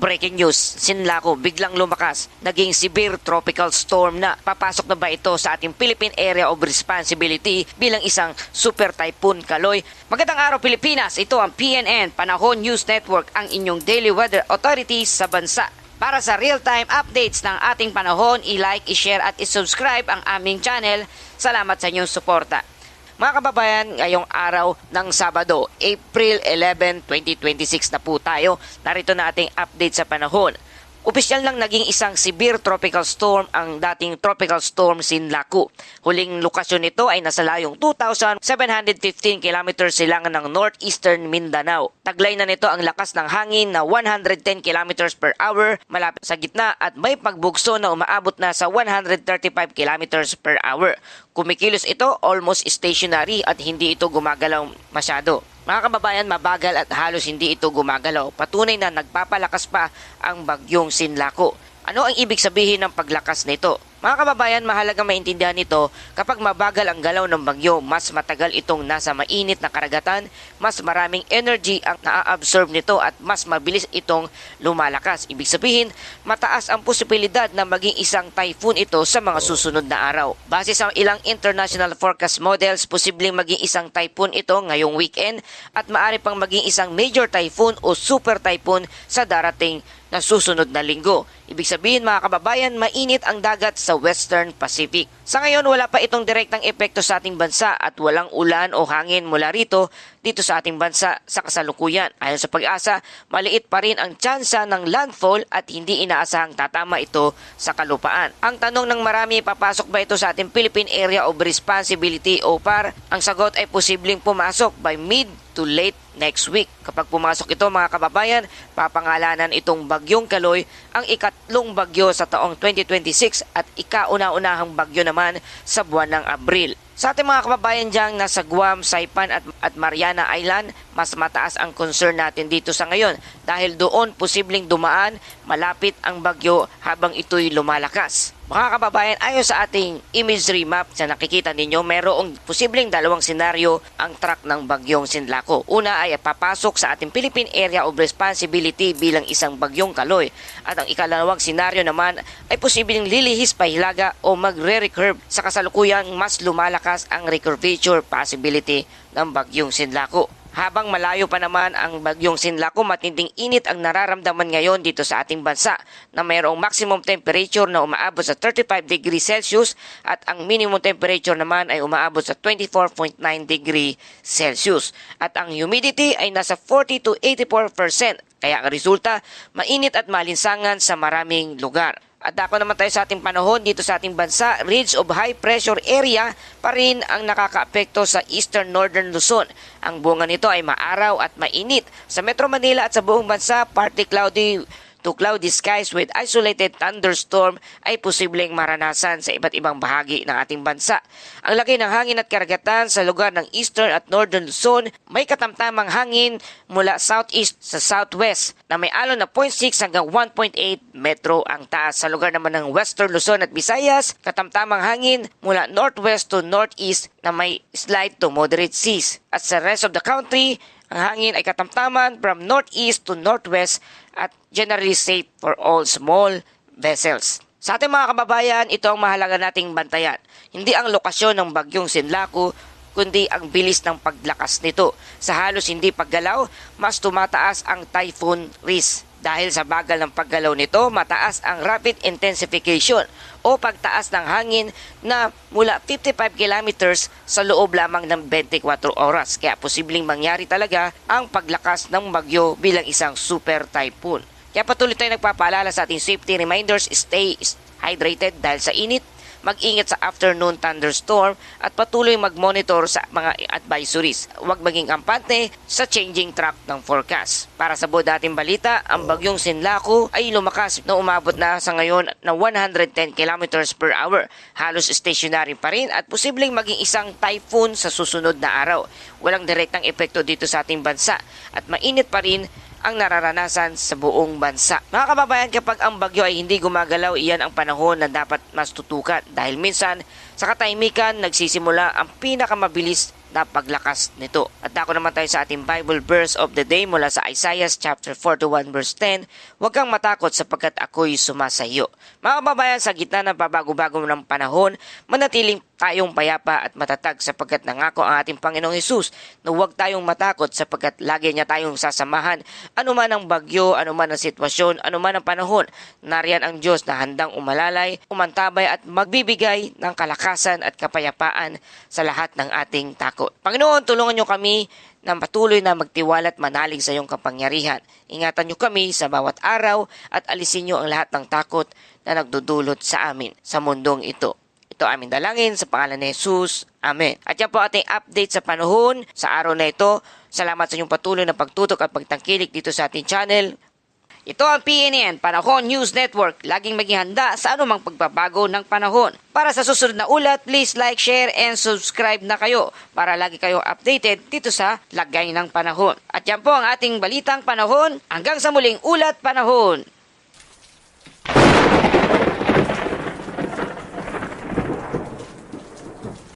breaking news, Sinlaku biglang lumakas, naging severe tropical storm na. Papasok na ba ito sa ating Philippine Area of Responsibility bilang isang super typhoon Kaloy? Magandang araw Pilipinas, ito ang PNN Panahon News Network, ang inyong daily weather authorities sa bansa. Para sa real-time updates ng ating panahon, i-like, i-share at i-subscribe ang aming channel. Salamat sa inyong suporta. Mga kababayan, ngayong araw ng Sabado, April 11, 2026 na po tayo. Narito na ating update sa panahon. Opisyal lang naging isang severe tropical storm ang dating tropical storm Sinlaku. Huling lokasyon nito ay nasa layong 2,715 km silangan ng northeastern Mindanao. Taglay na nito ang lakas ng hangin na 110 km per hour malapit sa gitna at may pagbugso na umaabot na sa 135 km per hour. Kumikilos ito almost stationary at hindi ito gumagalaw masyado. Mga kababayan, mabagal at halos hindi ito gumagalaw. Patunay na nagpapalakas pa ang bagyong Sinlaku. Ano ang ibig sabihin ng paglakas nito? Mga kababayan, mahalaga maintindihan nito, kapag mabagal ang galaw ng bagyo, mas matagal itong nasa mainit na karagatan, mas maraming energy ang na-absorb nito at mas mabilis itong lumalakas. Ibig sabihin, mataas ang posibilidad na maging isang typhoon ito sa mga susunod na araw. Base sa ilang international forecast models, posibleng maging isang typhoon ito ngayong weekend at maaari pang maging isang major typhoon o super typhoon sa darating na susunod na linggo. Ibig sabihin mga kababayan, mainit ang dagat sa Western Pacific. Sa ngayon, wala pa itong direktang epekto sa ating bansa at walang ulan o hangin mula rito dito sa ating bansa sa kasalukuyan. Ayon sa Pag-asa, maliit pa rin ang tsansa ng landfall at hindi inaasahang tatama ito sa kalupaan. Ang tanong ng marami, papasok ba ito sa ating Philippine Area of Responsibility o PAR? Ang sagot ay posibleng pumasok by mid to late next week. Kapag pumasok ito mga kababayan, papangalanan itong bagyong Kaloy ang ikatlong bagyo sa taong 2026 at ikauna-unahang bagyo naman sa buwan ng Abril. Sa ating mga kababayan diyang nasa Guam, Saipan at Mariana Island, mas mataas ang concern natin dito sa ngayon dahil doon posibleng dumaan malapit ang bagyo habang ito'y lumalakas. Mga kababayan, ayon sa ating imagery map na nakikita ninyo, mayroong posibleng dalawang senaryo ang track ng bagyong Sinlaku. Una ay papasok sa ating Philippine Area of Responsibility bilang isang bagyong Kaloy. At ang ikalawang senaryo naman ay posibleng lilihis pa hilaga o magre-recurve. Sa kasalukuyang mas lumalakas ang recurvature possibility ng bagyong Sinlaku. Habang malayo pa naman ang bagyong Sinlaku, matinding init ang nararamdaman ngayon dito sa ating bansa na mayroong maximum temperature na umaabot sa 35 degrees Celsius at ang minimum temperature naman ay umaabot sa 24.9 degrees Celsius. At ang humidity ay nasa 40 to 84%. Kaya ang resulta, mainit at malinsangan sa maraming lugar. At ako naman tayo sa ating panahon dito sa ating bansa, ridge of high pressure area pa rin ang nakakaapekto sa eastern northern Luzon. Ang bunga nito ay maaraw at mainit. Sa Metro Manila at sa buong bansa, partly cloudy to cloudy skies with isolated thunderstorm ay posibleng maranasan sa iba't ibang bahagi ng ating bansa. Ang laki ng hangin at karagatan sa lugar ng eastern at northern Luzon, may katamtamang hangin mula southeast sa southwest na may alon na 0.6 hanggang 1.8 metro ang taas. Sa lugar naman ng western Luzon at Visayas, katamtamang hangin mula northwest to northeast na may slight to moderate seas. At sa rest of the country, ang hangin ay katamtaman from northeast to northwest at generally safe for all small vessels. Sa ating mga kababayan, ito ang mahalaga nating bantayan. Hindi ang lokasyon ng bagyong Sinlaku, kundi ang bilis ng paglakas nito. Sa halos hindi paggalaw, mas tumataas ang typhoon risk. Dahil sa bagal ng paggalaw nito, mataas ang rapid intensification o pagtaas ng hangin na mula 55 kilometers sa loob lamang ng 24 oras. Kaya posibleng mangyari talaga ang paglakas ng bagyo bilang isang super typhoon. Kaya patuloy tayong nagpapaalala sa ating safety reminders, stay hydrated dahil sa init, mag-ingat sa afternoon thunderstorm at patuloy mag-monitor sa mga advisories. Huwag maging kampante sa changing track ng forecast. Para sa buod nating balita, ang bagyong Sinlaku ay lumakas na umabot na sa ngayon na 110 km per hour. Halos stationary pa rin at posibleng maging isang typhoon sa susunod na araw. Walang direktang epekto dito sa ating bansa at mainit pa rin ang nararanasan sa buong bansa. Mga kababayan, kapag ang bagyo ay hindi gumagalaw, iyan ang panahon na dapat mas tutukan dahil minsan sa katahimikan nagsisimula ang pinakamabilis napaglakas nito. At ako naman tayo sa ating Bible verse of the day mula sa Isaiah chapter 41 verse 10, huwag kang matakot sapagkat ako'y sumasayo. Mga kababayan, sa gitna ng pabago-bago ng panahon, manatiling tayong payapa at matatag sapagkat nangako ang ating Panginoong Hesus na huwag tayong matakot sapagkat lagi niya tayong sasamahan. Ano man ang bagyo, ano man ang sitwasyon, ano man ang panahon, nariyan ang Diyos na handang umalalay, umantabay at magbibigay ng kalakasan at kapayapaan sa lahat ng ating takot. Panginoon, tulungan niyo kami na patuloy na magtiwala at manalig sa iyong kapangyarihan. Ingatan niyo kami sa bawat araw at alisin niyo ang lahat ng takot na nagdudulot sa amin sa mundong ito. Ito aming dalangin sa pangalan ni Jesus. Amen. At yan po ating update sa panahon sa araw na ito. Salamat sa inyong patuloy na pagtutok at pagtangkilik dito sa ating channel. Ito ang PNN, Panahon News Network. Laging maging handa sa anumang pagbabago ng panahon. Para sa susunod na ulat, please like, share, and subscribe na kayo para lagi kayong updated dito sa Lagay ng Panahon. At yan po ang ating balitang panahon. Hanggang sa muling ulat panahon.